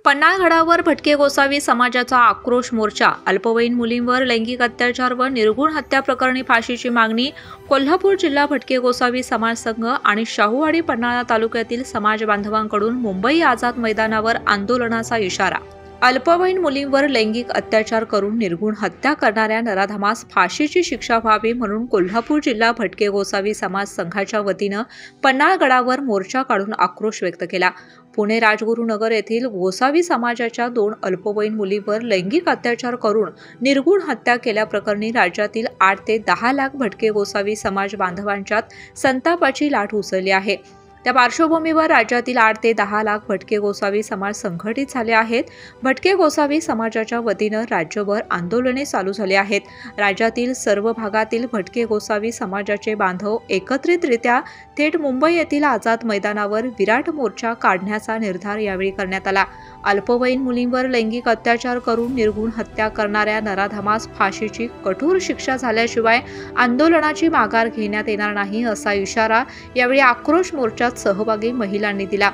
पन्हाळगडावर भटके गोसावी समाजाचा आक्रोश मोर्चा, अल्पवयीन मुलींवर लैंगिक अत्याचार व निर्घृण हत्या प्रकरणी फाशीची मागणी. कोल्हापूर जिल्हा भटके गोसावी समाज संघ आणि शाहूवाडी पन्हाळा तालुक्यातील समाज बांधवांकडून मुंबई आझाद मैदानावर आंदोलनाचा इशारा. अल्पवयीन मुलींवर लैंगिक अत्याचार करून निर्घृण हत्या करणाऱ्या नराधमास फाशीची शिक्षा व्हावी म्हणून कोल्हापूर जिल्हा भटके गोसावी समाज संघाच्या वतीनं पन्हाळगडावर मोर्चा काढून आक्रोश व्यक्त केला. पुणे राजगुरुनगर येथील गोसावी समाजाच्या 2 अल्पवयीन मुलींवर लैंगिक अत्याचार करून निर्घृण हत्या केल्याप्रकरणी राज्यातील 8 ते 10 लाख भटके गोसावी समाज बांधवांच्यात संतापाची लाट उसळली आहे. त्या पार्श्वभूमीवर राज्यातील 8 ते 10 लाख भटके गोसावी समाज संघटित झाले आहेत. भटके गोसावी समाजाच्या वतीनं राज्यभर आंदोलने चालू झाली आहेत. राज्यातील सर्व भागातील भटके गोसावी समाजाचे बांधव एकत्रितरित्या थेट मुंबई येथील आझाद मैदानावर विराट मोर्चा काढण्याचा निर्धार यावेळी करण्यात आला. अल्पवयीन मुलींवर लैंगिक अत्याचार करून निर्घृण हत्या करणाऱ्या नराधमास फाशीची कठोर शिक्षा झाल्याशिवाय आंदोलनाची माघार घेण्यात येणार नाही असा इशारा यावेळी आक्रोश मोर्चात सहभागी महिलांनी दिला.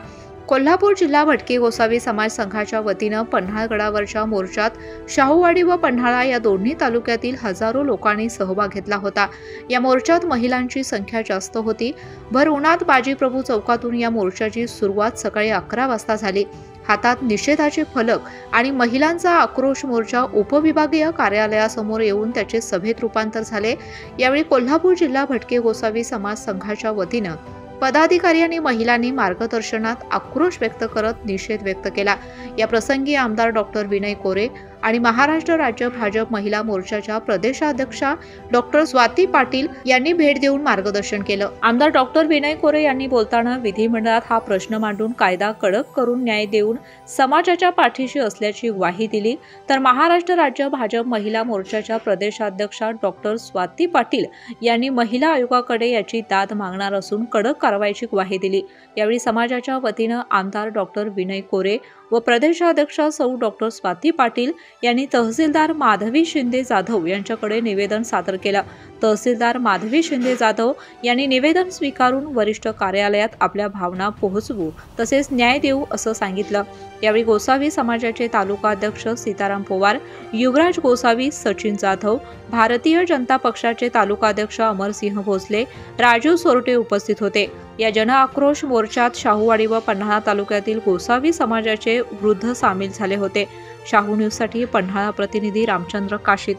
कोल्हापूर जिल्हा भटके गोसावी समाज संघाच्या वतीनं पन्हाळगडावरच्या मोर्चात शाहूवाडी व पन्हाळा या दोन्ही तालुक्यातील हजारो लोकांनी सहभाग घेतला होता. या मोर्चात महिलांची संख्या जास्त होती. भर उन्हात बाजीप्रभू चौकातून या मोर्चाची सुरुवात सकाळी 11 वाजता झाली. हातात निषेधाचे फलक आणि महिलांचा आक्रोश मोर्चा उपविभागीय कार्यालयासमोर येऊन त्याचे सभेत रूपांतर झाले. यावेळी कोल्हापूर जिल्हा भटके गोसावी समाज संघाच्या वतीनं पदाधिकारी आणि महिलांनी मार्गदर्शनात आक्रोश व्यक्त करत निषेध व्यक्त केला. या प्रसंगी आमदार डॉक्टर विनय कोरे आणि महाराष्ट्र राज्य भाजप महिला मोर्चाच्या प्रदेशाध्यक्षा डॉक्टर स्वाती पाटील यांनी भेट देऊन मार्गदर्शन केलं. आमदार डॉक्टर विनय कोरे यांनी बोलताना विधिमंडळात हा प्रश्न मांडून कायदा कडक करून न्याय देऊन समाजाच्या पाठीशी असल्याची ग्वाही दिली. तर महाराष्ट्र राज्य भाजप महिला मोर्चाच्या प्रदेशाध्यक्षा डॉक्टर स्वाती पाटील यांनी महिला आयोगाकडे याची दाद मागणार असून कडक कारवाईची ग्वाही दिली. यावेळी समाजाच्या वतीनं आमदार डॉक्टर विनय कोरे व प्रदेशाध्यक्ष सौ डॉक्टर स्वाती पाटील यांनी तहसीलदार माधवी शिंदे जाधव यांच्याकडे निवेदन सादर केलं. तहसीलदार माधवी शिंदे जाधव यांनी निवेदन स्वीकारून वरिष्ठ कार्यालयात आपल्या भावना पोहोचवू तसेच न्याय देऊ असं सांगितलं. यावेळी गोसावी समाजाचे तालुका अध्यक्ष सीताराम पवार, युवराज गोसावी, सचिन जाधव, भारतीय जनता पक्षाचे तालुका अध्यक्ष अमरसिंह भोसले, राजू सोरटे उपस्थित होते. या जन आक्रोश मोर्चात शाहूवाडी व पन्हाळा तालुक्यातील गोसावी समाजाचे वृद्ध सामील झाले होते. शाहू न्यूजसाठी पन्हाळा प्रतिनिधी रामचंद्र काशीद.